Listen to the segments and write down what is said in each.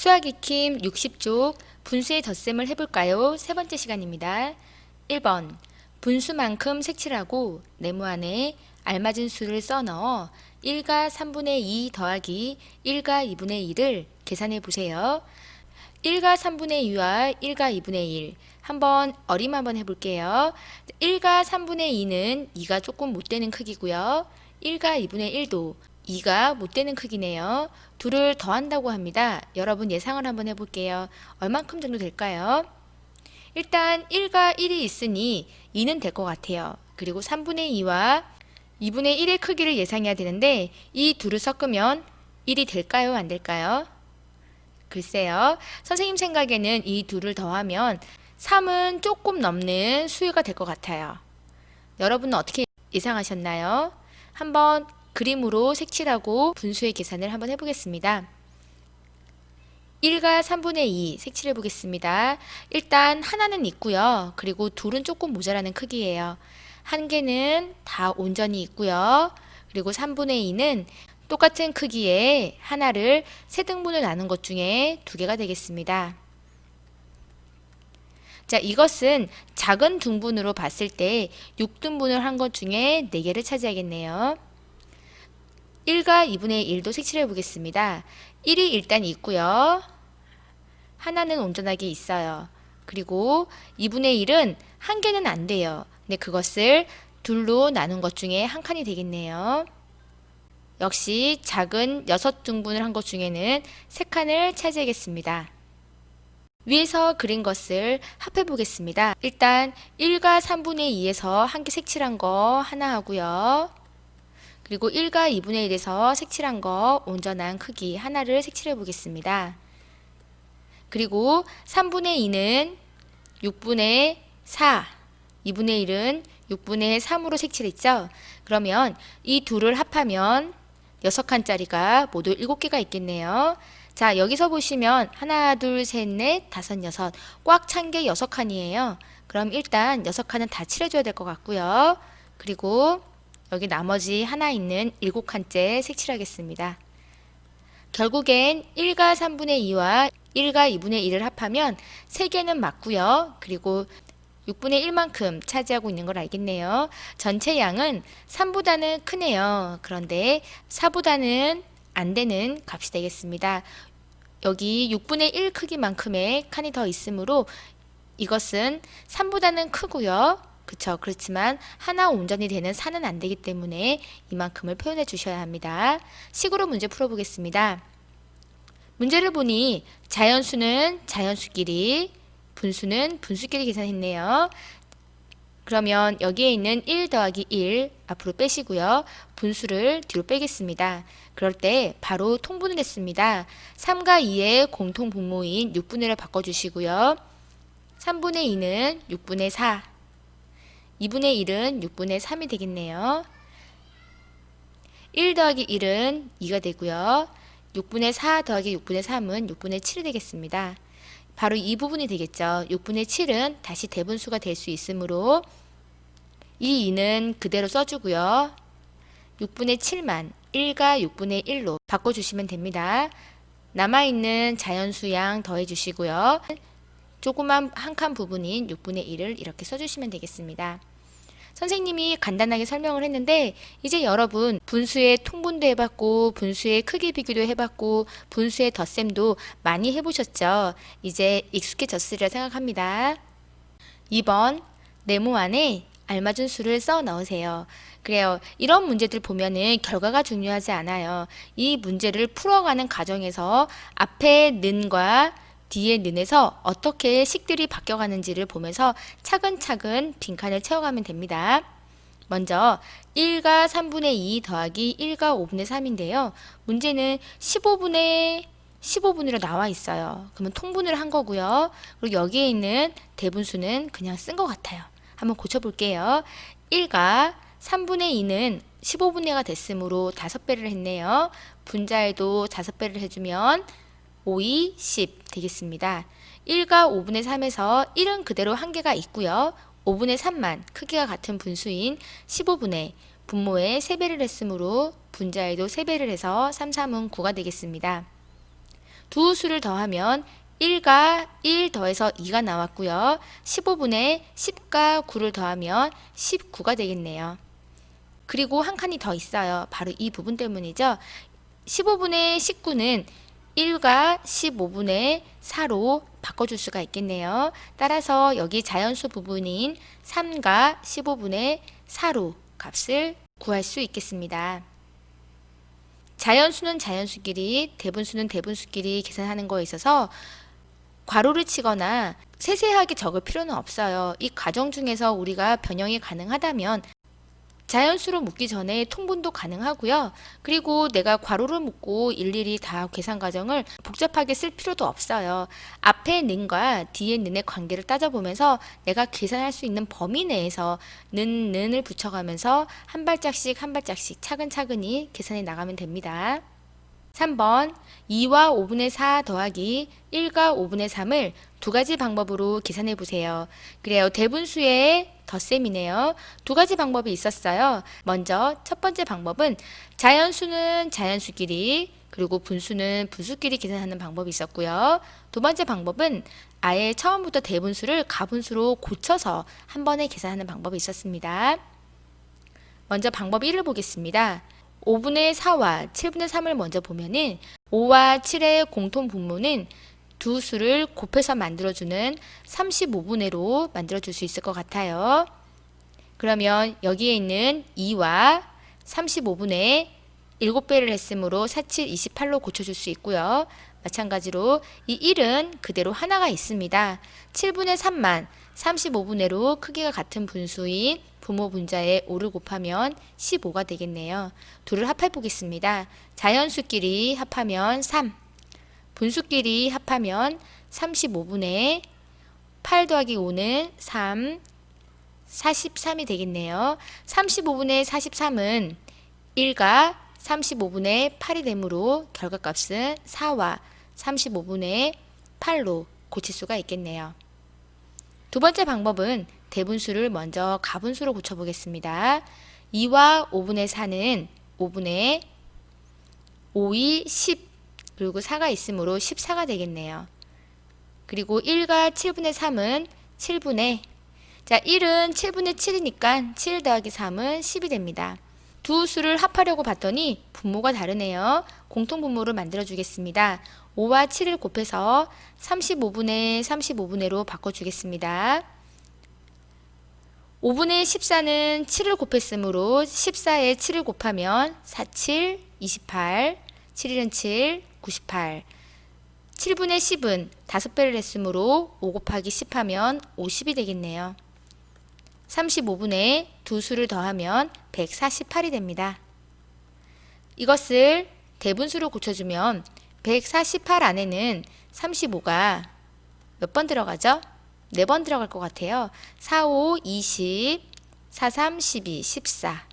수학 익힘 60쪽 분수의 덧셈을 해볼까요? 세 번째 시간입니다. 1번 분수만큼 색칠하고 네모 안에 알맞은 수를 써넣어 1과 3분의 2 더하기 1과 2분의 1을 계산해 보세요. 1과 3분의 2와 1과 2분의 1 한번 어림 한번 해볼게요. 1과 3분의 2는 2가 조금 못되는 크기고요. 1과 2분의 1도 2가 못되는 크기네요. 둘을 더한다고 합니다. 여러분 예상을 한번 해볼게요. 얼만큼 정도 될까요? 일단 1과 1이 있으니 2는 될 것 같아요. 그리고 3분의 2와 2분의 1의 크기를 예상해야 되는데 이 둘을 섞으면 1이 될까요? 안 될까요? 글쎄요. 선생님 생각에는 이 둘을 더하면 3은 조금 넘는 수위가 될 것 같아요. 여러분은 어떻게 예상하셨나요? 한번 그림으로 색칠하고 분수의 계산을 한번 해보겠습니다. 1과 3분의 2 색칠해 보겠습니다. 일단 하나는 있고요. 그리고 둘은 조금 모자라는 크기예요. 한 개는 다 온전히 있고요. 그리고 3분의 2는 똑같은 크기의 하나를 세 등분을 나눈 것 중에 두 개가 되겠습니다. 자, 이것은 작은 등분으로 봤을 때 6등분을 한 것 중에 4개를 차지하겠네요. 1과 2분의 1도 색칠해 보겠습니다. 1이 일단 있고요. 하나는 온전하게 있어요. 그리고 2분의 1은 한 개는 안 돼요. 근데 그것을 둘로 나눈 것 중에 한 칸이 되겠네요. 역시 작은 6등분을 한 것 중에는 3칸을 차지하겠습니다. 위에서 그린 것을 합해 보겠습니다. 일단 1과 3분의 2에서 한 개 색칠한 거 하나 하고요. 그리고 1과 2분의 1에서 색칠한 거 온전한 크기 하나를 색칠해 보겠습니다. 그리고 3분의 2는 6분의 4, 2분의 1은 6분의 3으로 색칠했죠? 그러면 이 둘을 합하면 6칸짜리가 모두 7개가 있겠네요. 자, 여기서 보시면 하나, 둘, 셋, 넷, 다섯, 여섯 꽉 찬 게 6칸이에요. 그럼 일단 6칸은 다 칠해줘야 될 것 같고요. 그리고 여기 나머지 하나 있는 7칸째 색칠하겠습니다. 결국엔 1과 3분의 2와 1과 2분의 1을 합하면 3개는 맞고요. 그리고 6분의 1만큼 차지하고 있는 걸 알겠네요. 전체 양은 3보다는 크네요. 그런데 4보다는 안 되는 값이 되겠습니다. 여기 6분의 1 크기만큼의 칸이 더 있으므로 이것은 3보다는 크고요. 그쵸? 그렇지만 하나 온전히 되는 4는 안 되기 때문에 이만큼을 표현해 주셔야 합니다. 식으로 문제 풀어보겠습니다. 문제를 보니 자연수는 자연수끼리, 분수는 분수끼리 계산했네요. 그러면 여기에 있는 1 더하기 1 앞으로 빼시고요. 분수를 뒤로 빼겠습니다. 그럴 때 바로 통분을 했습니다. 3과 2의 공통 분모인 6분의 1을 바꿔주시고요. 3분의 2는 6분의 4, 2분의 1은 6분의 3이 되겠네요. 1 더하기 1은 2가 되고요. 6분의 4 더하기 6분의 3은 6분의 7이 되겠습니다. 바로 이 부분이 되겠죠. 6분의 7은 다시 대분수가 될 수 있으므로 이 2는 그대로 써주고요. 6분의 7만 1과 6분의 1로 바꿔주시면 됩니다. 남아있는 자연수양 더해주시고요. 조그만 한 칸 부분인 6분의 1을 이렇게 써주시면 되겠습니다. 선생님이 간단하게 설명을 했는데 이제 여러분 분수의 통분도 해봤고 분수의 크기 비교도 해봤고 분수의 덧셈도 많이 해보셨죠? 이제 익숙해졌으리라 생각합니다. 2번 네모 안에 알맞은 수를 써 넣으세요. 그래요. 이런 문제들 보면은 결과가 중요하지 않아요. 이 문제를 풀어가는 과정에서 앞에 는과 뒤에 는에서 어떻게 식들이 바뀌어가는지를 보면서 차근차근 빈칸을 채워가면 됩니다. 먼저 1과 3분의 2 더하기 1과 5분의 3인데요. 문제는 15분으로 나와 있어요. 그러면 통분을 한 거고요. 그리고 여기에 있는 대분수는 그냥 쓴 것 같아요. 한번 고쳐볼게요. 1과 3분의 2는 15분의 1가 됐으므로 5배를 했네요. 분자에도 5배를 해주면 5, 2, 10 되겠습니다. 1과 5분의 3에서 1은 그대로 한 개가 있고요. 5분의 3만 크기가 같은 분수인 15분의 분모에 3배를 했으므로 분자에도 3배를 해서 3, 3은 9가 되겠습니다. 두 수를 더하면 1과 1 더해서 2가 나왔고요. 15분의 10과 9를 더하면 19가 되겠네요. 그리고 한 칸이 더 있어요. 바로 이 부분 때문이죠. 15분의 19는 1과 15분의 4로 바꿔줄 수가 있겠네요. 따라서 여기 자연수 부분인 3과 15분의 4로 값을 구할 수 있겠습니다. 자연수는 자연수끼리, 대분수는 대분수끼리 계산하는 거에 있어서 괄호를 치거나 세세하게 적을 필요는 없어요. 이 과정 중에서 우리가 변형이 가능하다면 자연수로 묶기 전에 통분도 가능하고요. 그리고 내가 괄호를 묶고 일일이 다 계산 과정을 복잡하게 쓸 필요도 없어요. 앞에 는과 뒤에 는의 관계를 따져보면서 내가 계산할 수 있는 범위 내에서 는을 붙여가면서 한 발짝씩 한 발짝씩 차근차근히 계산해 나가면 됩니다. 3번 2와 5분의 4 더하기 1과 5분의 3을 두 가지 방법으로 계산해 보세요. 그래요. 대분수의 덧셈이네요. 두 가지 방법이 있었어요. 먼저 첫 번째 방법은 자연수는 자연수끼리 그리고 분수는 분수끼리 계산하는 방법이 있었고요. 두 번째 방법은 아예 처음부터 대분수를 가분수로 고쳐서 한 번에 계산하는 방법이 있었습니다. 먼저 방법 1을 보겠습니다. 5분의 4와 7분의 3을 먼저 보면은 5와 7의 공통 분모는 두 수를 곱해서 만들어주는 35분의 1로 만들어줄 수 있을 것 같아요. 그러면 여기에 있는 2와 35분의 7배를 했으므로 4, 7, 28로 고쳐줄 수 있고요. 마찬가지로 이 1은 그대로 하나가 있습니다. 7분의 3만 35분의 1로 크기가 같은 분수인 부모 분자에 5를 곱하면 15가 되겠네요. 둘을 합해 보겠습니다. 자연수끼리 합하면 3, 분수끼리 합하면 35분의 8 더하기 5는 3, 43이 되겠네요. 35분의 43은 1과 35분의 8이 되므로 결과값은 4와 35분의 8로 고칠 수가 있겠네요. 두 번째 방법은 대분수를 먼저 가분수로 고쳐보겠습니다. 2와 5분의 4는 5분의 5이 10 그리고 4가 있으므로 14가 되겠네요. 그리고 1과 7분의 3은 7분의 자 1은 7분의 7이니까 7 더하기 3은 10이 됩니다. 두 수를 합하려고 봤더니 분모가 다르네요. 공통 분모를 만들어 주겠습니다. 5와 7을 곱해서 35분의 35분의로 바꿔주겠습니다. 5분의 14는 7을 곱했으므로 14에 7을 곱하면 4, 7, 28, 7, 1은 7, 98. 7분의 10은 5배를 했으므로 5 곱하기 10 하면 50이 되겠네요. 35분의 두 수를 더하면 148이 됩니다. 이것을 대분수로 고쳐주면 148 안에는 35가 몇 번 들어가죠? 4번 들어갈 것 같아요. 4, 5, 20, 4, 3, 12, 14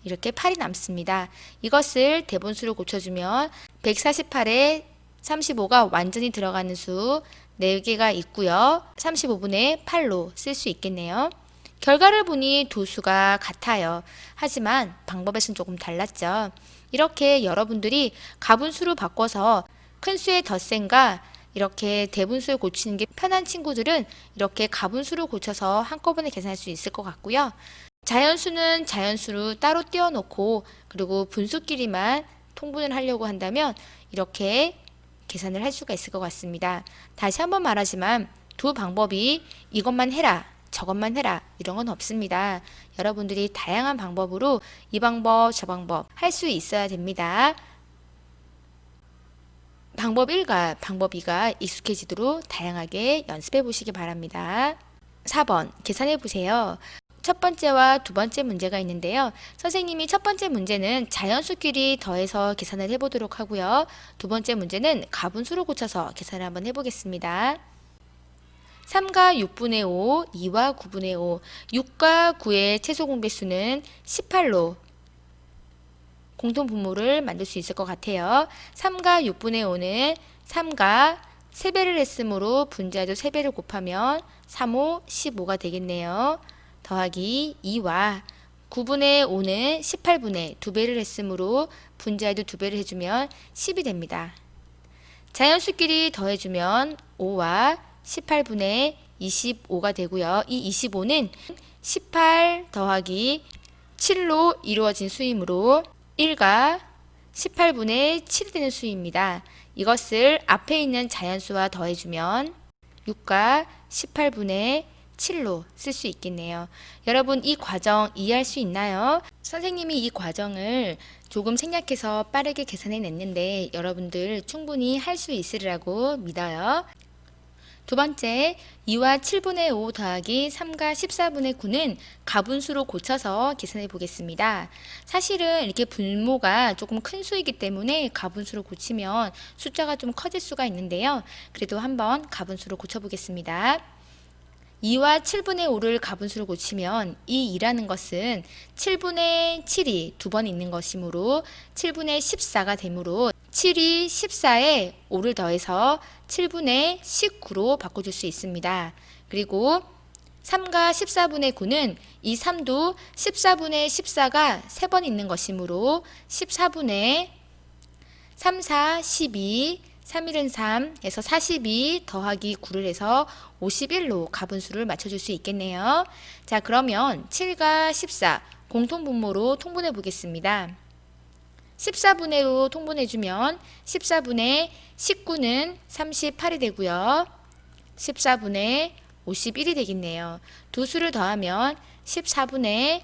이렇게 8이 남습니다. 이것을 대분수로 고쳐주면 148에 35가 완전히 들어가는 수 4개가 있고요. 35분의 8로 쓸 수 있겠네요. 결과를 보니 두 수가 같아요. 하지만 방법에서는 조금 달랐죠. 이렇게 여러분들이 가분수로 바꿔서 큰 수의 덧셈과 이렇게 대분수를 고치는 게 편한 친구들은 이렇게 가분수로 고쳐서 한꺼번에 계산할 수 있을 것 같고요. 자연수는 자연수로 따로 띄워놓고 그리고 분수끼리만 통분을 하려고 한다면 이렇게 계산을 할 수가 있을 것 같습니다. 다시 한번 말하지만 두 방법이 이것만 해라 저것만 해라 이런 건 없습니다. 여러분들이 다양한 방법으로 이 방법 저 방법 할 수 있어야 됩니다. 방법 1과 방법 2가 익숙해지도록 다양하게 연습해 보시기 바랍니다. 4번 계산해 보세요. 첫 번째와 두 번째 문제가 있는데요. 선생님이 첫 번째 문제는 자연수끼리 더해서 계산을 해보도록 하고요. 두 번째 문제는 가분수로 고쳐서 계산을 한번 해보겠습니다. 3과 6분의 5, 2와 9분의 5, 6과 9의 최소 공배수는 18로 공통 분모를 만들 수 있을 것 같아요. 3과 6분의 5는 3과 3배를 했으므로 분자도 3배를 곱하면 3, 5, 15가 되겠네요. 더하기 2와 9분의 5는 18분의 2배를 했으므로 분자에도 2배를 해주면 10이 됩니다. 자연수끼리 더해주면 5와 18분의 25가 되고요. 이 25는 18 더하기 7로 이루어진 수이므로 1과 18분의 7이 되는 수입니다. 이것을 앞에 있는 자연수와 더해주면 6과 18분의 7로 쓸 수 있겠네요. 여러분 이 과정 이해할 수 있나요? 선생님이 이 과정을 조금 생략해서 빠르게 계산해 냈는데 여러분들 충분히 할 수 있으리라고 믿어요. 두 번째, 2와 7분의 5 더하기 3과 14분의 9는 가분수로 고쳐서 계산해 보겠습니다. 사실은 이렇게 분모가 조금 큰 수이기 때문에 가분수로 고치면 숫자가 좀 커질 수가 있는데요. 그래도 한번 가분수로 고쳐보겠습니다. 2와 7분의 5를 가분수로 고치면 이 2라는 것은 7분의 7이 두 번 있는 것이므로 7분의 14가 되므로 7이 14에 5를 더해서 7분의 19로 바꿔줄 수 있습니다. 그리고 3과 14분의 9는 이 3도 14분의 14가 3번 있는 것이므로 14분의 3, 4, 12, 3일은 3에서 42 더하기 9를 해서 51로 가분수를 맞춰줄 수 있겠네요. 자, 그러면 7과 14 공통분모로 통분해 보겠습니다. 14분의 5로 통분해주면 14분의 19는 38이 되고요. 14분의 51이 되겠네요. 두 수를 더하면 14분의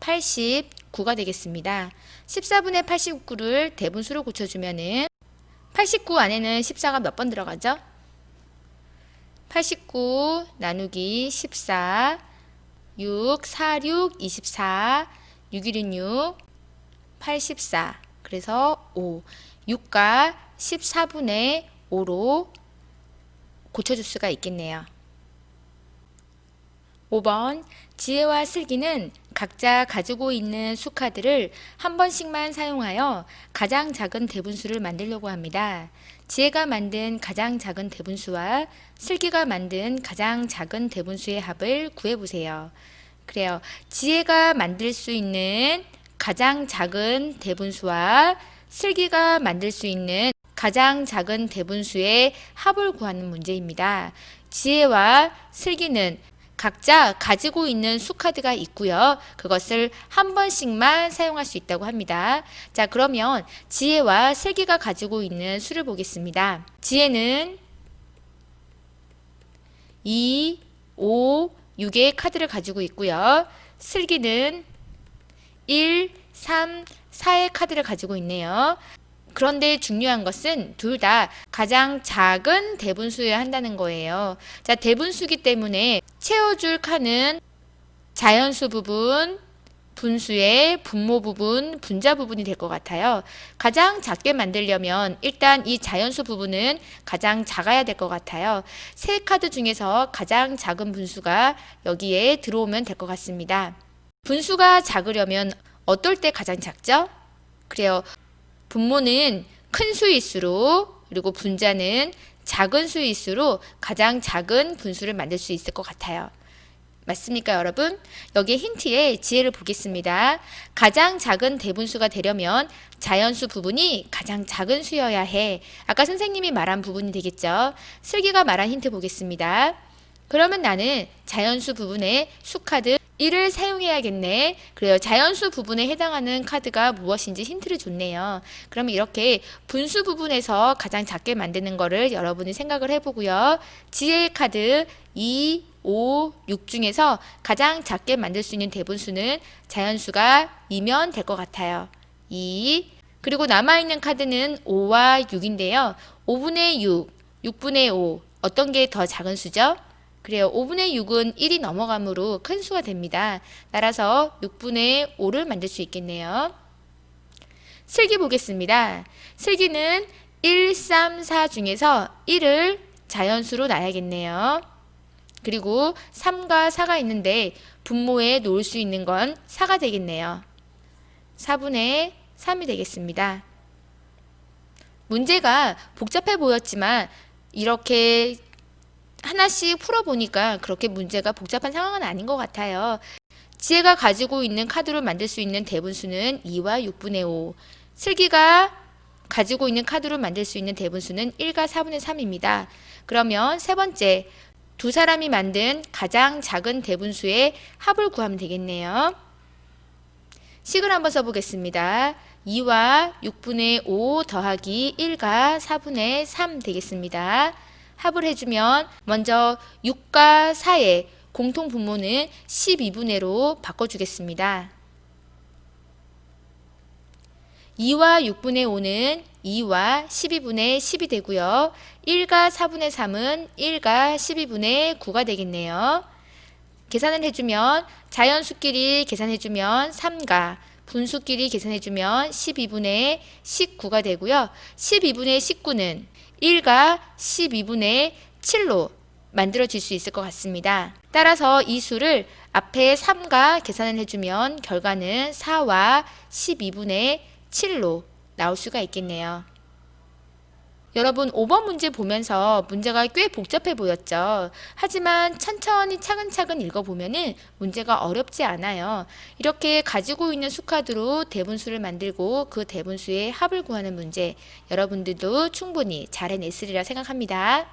89가 되겠습니다. 14분의 89를 대분수로 고쳐주면은 89 안에는 14가 몇 번 들어가죠? 89 나누기 14, 6, 4, 6, 24, 6, 1은 6, 84, 그래서 5, 6과 14분의 5로 고쳐줄 수가 있겠네요. 5번, 지혜와 슬기는 각자 가지고 있는 수카드를 한 번씩만 사용하여 가장 작은 대분수를 만들려고 합니다. 지혜가 만든 가장 작은 대분수와 슬기가 만든 가장 작은 대분수의 합을 구해보세요. 그래요. 지혜가 만들 수 있는 가장 작은 대분수와 슬기가 만들 수 있는 가장 작은 대분수의 합을 구하는 문제입니다. 지혜와 슬기는 각자 가지고 있는 수카드가 있고요. 그것을 한 번씩만 사용할 수 있다고 합니다. 자, 그러면 지혜와 슬기가 가지고 있는 수를 보겠습니다. 지혜는 2, 5, 6의 카드를 가지고 있고요. 슬기는 1, 3, 4의 카드를 가지고 있네요. 그런데 중요한 것은 둘 다 가장 작은 대분수여야 한다는 거예요. 자, 대분수기 때문에 채워줄 칸은 자연수 부분, 분수의 분모 부분, 분자 부분이 될 것 같아요. 가장 작게 만들려면 일단 이 자연수 부분은 가장 작아야 될 것 같아요. 세 카드 중에서 가장 작은 분수가 여기에 들어오면 될 것 같습니다. 분수가 작으려면 어떨 때 가장 작죠? 그래요. 분모는 큰 수일수록 그리고 분자는 작은 수일수록 가장 작은 분수를 만들 수 있을 것 같아요. 맞습니까, 여러분? 여기에 힌트에 지혜를 보겠습니다. 가장 작은 대분수가 되려면 자연수 부분이 가장 작은 수여야 해. 아까 선생님이 말한 부분이 되겠죠. 슬기가 말한 힌트 보겠습니다. 그러면 나는 자연수 부분의 수카드 1을 사용해야겠네. 그래요. 자연수 부분에 해당하는 카드가 무엇인지 힌트를 줬네요. 그러면 이렇게 분수 부분에서 가장 작게 만드는 거를 여러분이 생각을 해보고요. 지혜의 카드 2, 5, 6 중에서 가장 작게 만들 수 있는 대분수는 자연수가 2면 될 것 같아요. 2. 그리고 남아있는 카드는 5와 6인데요. 5분의 6, 6분의 5. 어떤 게 더 작은 수죠? 그래요. 5분의 6은 1이 넘어가므로 큰 수가 됩니다. 따라서 6분의 5를 만들 수 있겠네요. 슬기 보겠습니다. 슬기는 1, 3, 4 중에서 1을 자연수로 놔야겠네요. 그리고 3과 4가 있는데 분모에 놓을 수 있는 건 4가 되겠네요. 4분의 3이 되겠습니다. 문제가 복잡해 보였지만 이렇게 하나씩 풀어보니까 그렇게 문제가 복잡한 상황은 아닌 것 같아요. 지혜가 가지고 있는 카드로 만들 수 있는 대분수는 2와 6분의 5. 슬기가 가지고 있는 카드로 만들 수 있는 대분수는 1과 4분의 3입니다. 그러면 세 번째, 두 사람이 만든 가장 작은 대분수의 합을 구하면 되겠네요. 식을 한번 써보겠습니다. 2와 6분의 5 더하기 1과 4분의 3 되겠습니다. 합을 해주면 먼저 6과 4의 공통 분모는 12분의로 바꿔주겠습니다. 2와 6분의 5는 2와 12분의 10이 되고요. 1과 4분의 3은 1과 12분의 9가 되겠네요. 계산을 해주면 자연수끼리 계산해주면 3과 분수끼리 계산해주면 12분의 19가 되고요. 12분의 19는 1과 12분의 7로 만들어질 수 있을 것 같습니다. 따라서 이 수를 앞에 3과 계산을 해주면 결과는 4와 12분의 7로 나올 수가 있겠네요. 여러분 5번 문제 보면서 문제가 꽤 복잡해 보였죠. 하지만 천천히 차근차근 읽어보면 문제가 어렵지 않아요. 이렇게 가지고 있는 수카드로 대분수를 만들고 그 대분수의 합을 구하는 문제, 여러분들도 충분히 잘 해냈으리라 생각합니다.